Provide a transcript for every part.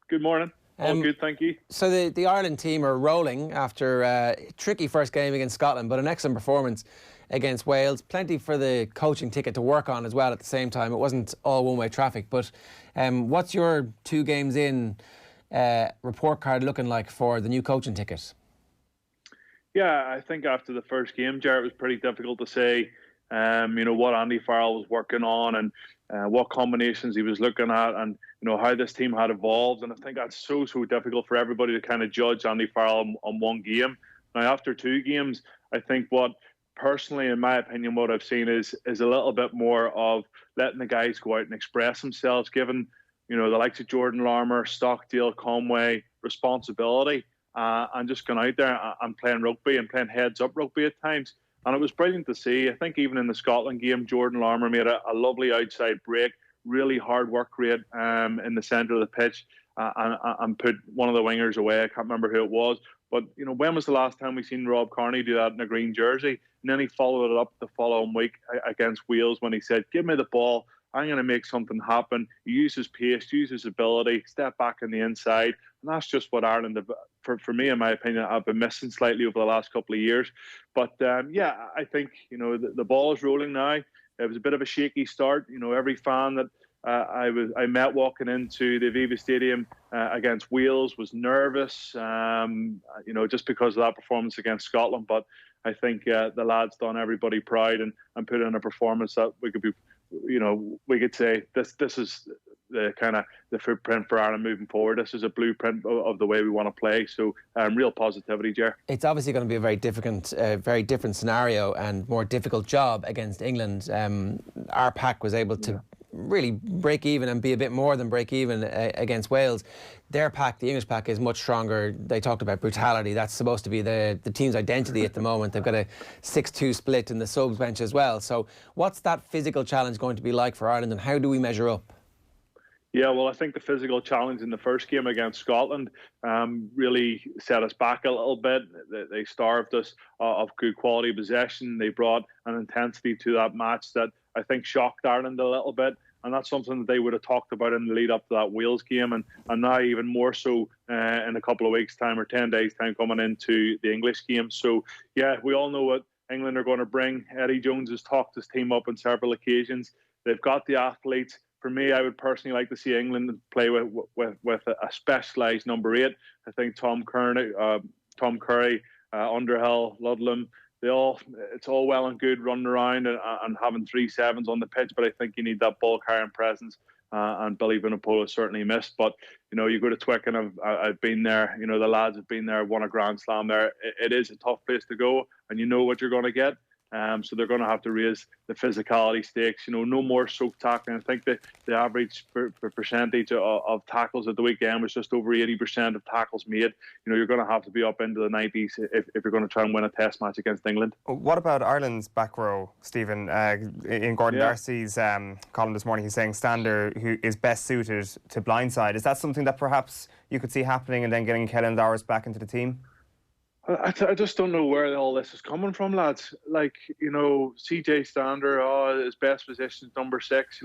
Good morning. All good, thank you. So the Ireland team are rolling after a tricky first game against Scotland, but an excellent performance against Wales. Plenty for the coaching ticket to work on as well at the same time. It wasn't all one-way traffic, but what's your 2 games in report card looking like for the new coaching ticket? Yeah, I think after the first game, Jared, it was pretty difficult to say, what Andy Farrell was working on and what combinations he was looking at, and how this team had evolved. And I think that's so difficult for everybody to kind of judge Andy Farrell on one game. Now, after 2 games, I think personally, in my opinion, what I've seen is a little bit more of letting the guys go out and express themselves, giving the likes of Jordan Larmour, Stockdale, Conway responsibility, and just going out there and playing rugby and playing heads-up rugby at times. And it was brilliant to see. I think even in the Scotland game, Jordan Larmour made a lovely outside break, really hard work rate in the centre of the pitch, and put one of the wingers away. I can't remember who it was. But, when was the last time we seen Rob Kearney do that in a green jersey? And then he followed it up the following week against Wales when he said, give me the ball, I'm going to make something happen. Use his pace, use his ability, step back on the inside. And that's just what Ireland, for me, in my opinion, have been missing slightly over the last couple of years. But, I think, the ball is rolling now. It was a bit of a shaky start. Every fan that I met walking into the Aviva Stadium against Wales was nervous, just because of that performance against Scotland. But I think the lads done everybody proud and put in a performance that we could say this is the kind of the footprint for Ireland moving forward. This is a blueprint of the way we want to play. So real positivity, Ger. It's obviously going to be a very different scenario and more difficult job against England. Our pack was able to really break even and be a bit more than break even against Wales. Their pack, the English pack, is much stronger. They talked about brutality. That's supposed to be the team's identity at the moment. They've got a 6-2 split in the subs bench as well. So what's that physical challenge going to be like for Ireland, and how do we measure up? Yeah, well, I think the physical challenge in the first game against Scotland really set us back a little bit. They starved us of good quality possession. They brought an intensity to that match that I think shocked Ireland a little bit. And that's something that they would have talked about in the lead up to that Wales game. And now even more so in a couple of weeks' time or 10 days' time coming into the English game. So, yeah, we all know what England are going to bring. Eddie Jones has talked his team up on several occasions. They've got the athletes. For me, I would personally like to see England play with a specialised number 8. I think Tom Curry, Underhill, Ludlam, it's all well and good running around and having 3 sevens on the pitch, but I think you need that ball carrying presence. And Billy Vunipola certainly missed. But you go to Twickenham. I've been there. The lads have been there, won a Grand Slam there. It is a tough place to go, and you know what you're going to get. So they're going to have to raise the physicality stakes. No more soak tackling. I think the average percentage of tackles at the weekend was just over 80% of tackles made. You're going to have to be up into the 90s if you're going to try and win a test match against England. What about Ireland's back row, Stephen? In Gordon Darcy's column this morning, he's saying Stander, who is best suited to blindside. Is that something that perhaps you could see happening and then getting Caelan Doris back into the team? I just don't know where all this is coming from, lads. CJ Stander, his best position is number 6.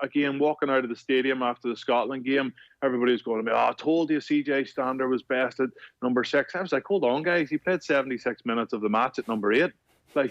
Again, walking out of the stadium after the Scotland game, everybody was going to me, I told you CJ Stander was best at number 6. I was like, hold on, guys. He played 76 minutes of the match at number 8. And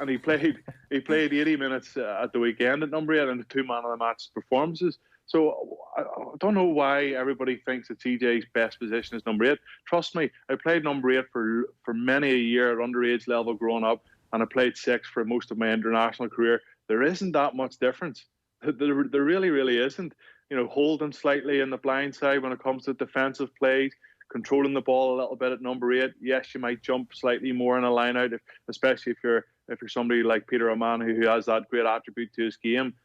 he played 80 minutes at the weekend at number 8 in the 2 man of the match performances. So I don't know why everybody thinks that CJ's best position is number 8. Trust me, I played number 8 for many a year at underage level growing up, and I played 6 for most of my international career. There isn't that much difference. There really, really isn't. Holding slightly in the blind side when it comes to defensive plays, controlling the ball a little bit at number 8. Yes, you might jump slightly more in a line out, especially if you're somebody like Peter O'Mahony who has that great attribute to his game.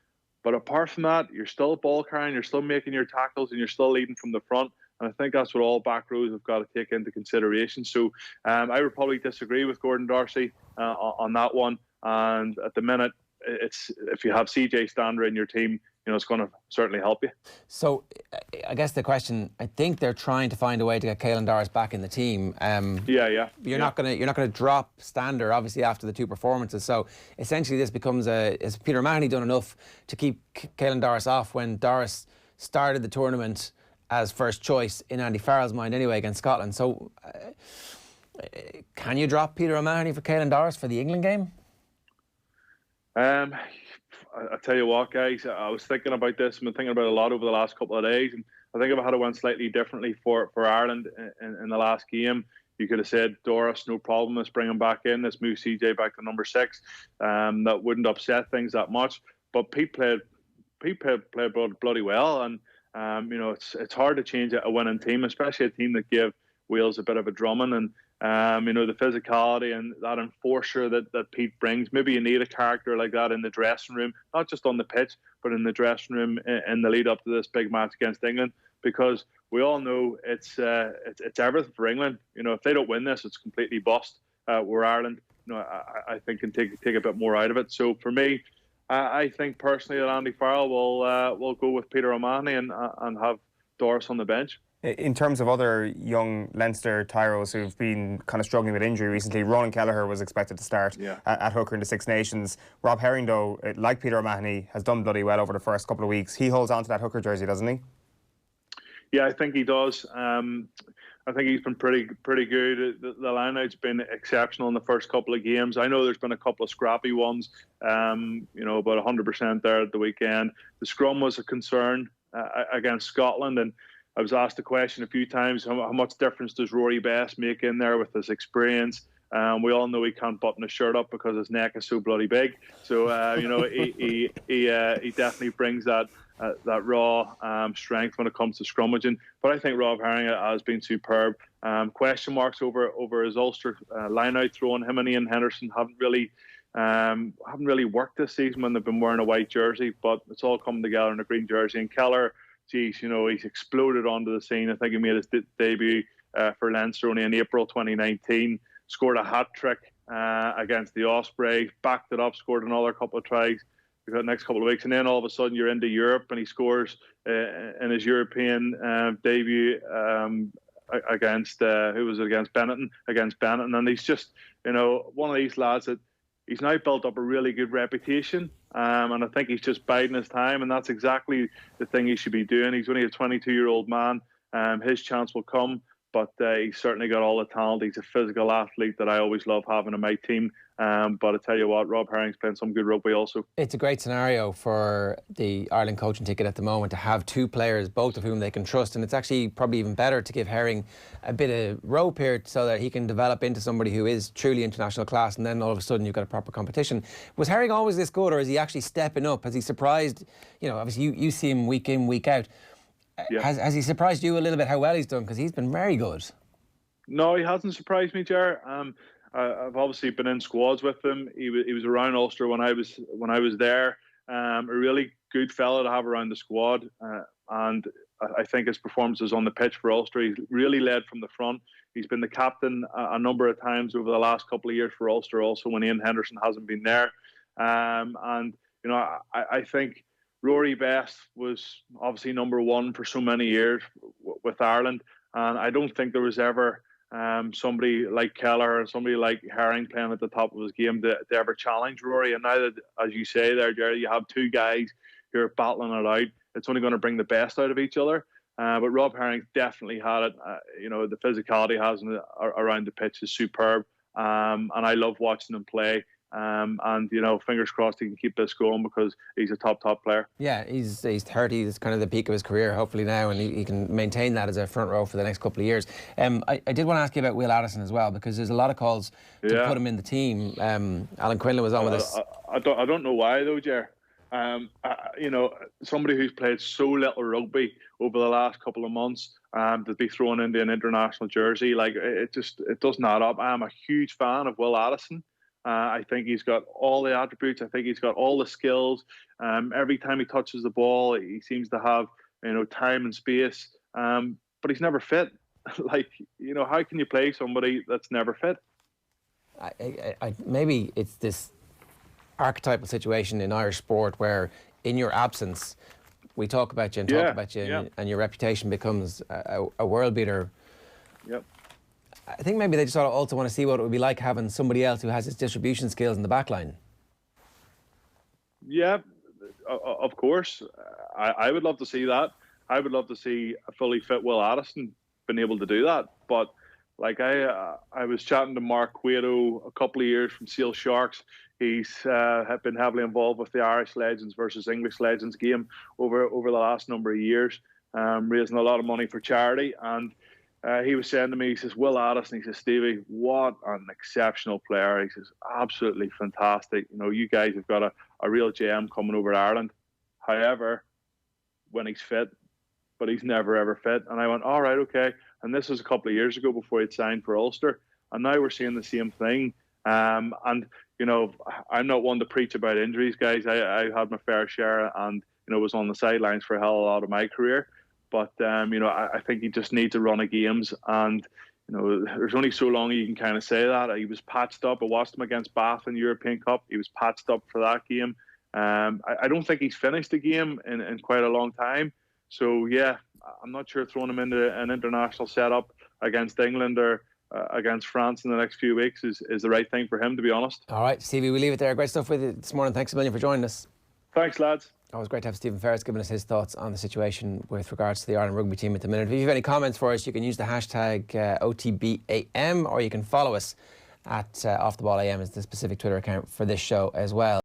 But apart from that, you're still ball carrying, you're still making your tackles, and you're still leading from the front. And I think that's what all back rows have got to take into consideration. So I would probably disagree with Gordon Darcy on that one. And at the minute, if you have CJ Stander in your team, it's going to certainly help you. So I guess the question, I think they're trying to find a way to get Caelan Doris back in the team. You're not going to drop Stander, obviously, after the 2 performances. So essentially this becomes is Peter O'Mahony done enough to keep Caelan Doris off when Doris started the tournament as first choice in Andy Farrell's mind anyway against Scotland. So can you drop Peter O'Mahony for Caelan Doris for the England game? I tell you what, guys, I was thinking about this. I've been thinking about it a lot over the last couple of days, and I think if I had went slightly differently for Ireland in the last game, you could have said, Doris, no problem, let's bring him back in, let's move CJ back to number 6. That wouldn't upset things that much. But Pete played bloody well, and it's hard to change a winning team, especially a team that gave Wales a bit of a drumming, and the physicality and that enforcer that Pete brings. Maybe you need a character like that in the dressing room, not just on the pitch, but in the dressing room in the lead up to this big match against England, because we all know it's everything for England. If they don't win this, it's completely bust. Where Ireland, I think can take a bit more out of it. So for me, I think personally that Andy Farrell will go with Peter O'Mahony and have Doris on the bench. In terms of other young Leinster tyros who've been kind of struggling with injury recently, Ronan Kelleher was expected to start at hooker in the Six Nations. Rob Herring, though, like Peter O'Mahony, has done bloody well over the first couple of weeks. He holds on to that hooker jersey, doesn't he? Yeah, I think he does. I think he's been pretty good. The line-out's been exceptional in the first couple of games. I know there's been a couple of scrappy ones, about 100% there at the weekend. The scrum was a concern against Scotland, and I was asked the question a few times, how much difference does Rory Best make in there with his experience? We all know he can't button his shirt up because his neck is so bloody big. So, he definitely brings that raw strength when it comes to scrummaging. But I think Rob Herring has been superb. Question marks over his Ulster line-out throwing. Him and Ian Henderson haven't really worked this season when they've been wearing a white jersey, but it's all coming together in a green jersey. And Keller, geez, he's exploded onto the scene. I think he made his debut for Leinster only in April 2019. Scored a hat-trick against the Ospreys, backed it up, scored another couple of tries the next couple of weeks, and then all of a sudden you're into Europe and he scores in his European debut against Benetton, and he's just one of these lads that he's now built up a really good reputation, and I think he's just biding his time, and that's exactly the thing he should be doing. He's only a 22-year-old man. His chance will come, but he's certainly got all the talent. He's a physical athlete that I always love having in my team. But I tell you what, Rob Herring's playing some good rugby also. It's a great scenario for the Ireland coaching ticket at the moment to have two players, both of whom they can trust. And it's actually probably even better to give Herring a bit of rope here so that he can develop into somebody who is truly international class. And then all of a sudden you've got a proper competition. Was Herring always this good, or is he actually stepping up? Has he surprised, obviously you see him week in, week out. Yeah. Has he surprised you a little bit how well he's done? Because he's been very good. No, he hasn't surprised me, Ger. I've obviously been in squads with him. He was around Ulster when I was there. A really good fella to have around the squad, and I think his performances on the pitch for Ulster, he's really led from the front. He's been the captain a number of times over the last couple of years for Ulster, also when Ian Henderson hasn't been there. I think Rory Best was obviously number one for so many years with Ireland, and I don't think there was ever somebody like Keller or somebody like Herring playing at the top of his game to ever challenge Rory. And now that, as you say there, Jerry, you have two guys who are battling it out, it's only going to bring the best out of each other. But Rob Herring definitely had it. The physicality he has around the pitch is superb, and I love watching him play. Fingers crossed he can keep this going because he's a top player. Yeah, he's 30. It's kind of the peak of his career, hopefully now, and he can maintain that as a front row for the next couple of years. I did want to ask you about Will Addison as well, because there's a lot of calls to put him in the team. Alan Quinlan was on with us. I don't know why though, Jer. Somebody who's played so little rugby over the last couple of months, to be thrown into an international jersey, like it doesn't add up. I'm a huge fan of Will Addison. I think he's got all the attributes. I think he's got all the skills. Every time he touches the ball, he seems to have time and space. But he's never fit. How can you play somebody that's never fit? Maybe it's this archetypal situation in Irish sport where, in your absence, we talk about you and talk about you, and your reputation becomes a world beater. Yep. I think maybe they just also want to see what it would be like having somebody else who has his distribution skills in the back line. Yeah, of course. I would love to see that. I would love to see a fully fit Will Addison been able to do that. But like I was chatting to Mark Cueto a couple of years from Seal Sharks. He's been heavily involved with the Irish Legends versus English Legends game over the last number of years, raising a lot of money for charity. And he was saying to me, he says, Will Addison, he says, Stevie, what an exceptional player. He says, absolutely fantastic. You know, you guys have got a real gem coming over to Ireland. However, when he's fit, but he's never ever fit. And I went, all right, okay. And this was a couple of years ago before he'd signed for Ulster. And now we're seeing the same thing. And, you know, I'm not one to preach about injuries, guys. I had my fair share and, you know, was on the sidelines for a hell of a lot of my career. But, you know, I think he just needs a run of games. And, you know, there's only so long you can kind of say that. He was patched up. I watched him against Bath in the European Cup. He was patched up for that game. I don't think he's finished the game in quite a long time. So, yeah, I'm not sure throwing him into an international setup against England or against France in the next few weeks is the right thing for him, to be honest. All right, Stevie, we'll leave it there. Great stuff with you this morning. Thanks a million for joining us. Thanks, lads. Always great to have Stephen Ferris giving us his thoughts on the situation with regards to the Ireland rugby team at the minute. If you have any comments for us, you can use the hashtag OTB AM, or you can follow us at Off the Ball AM is the specific Twitter account for this show as well.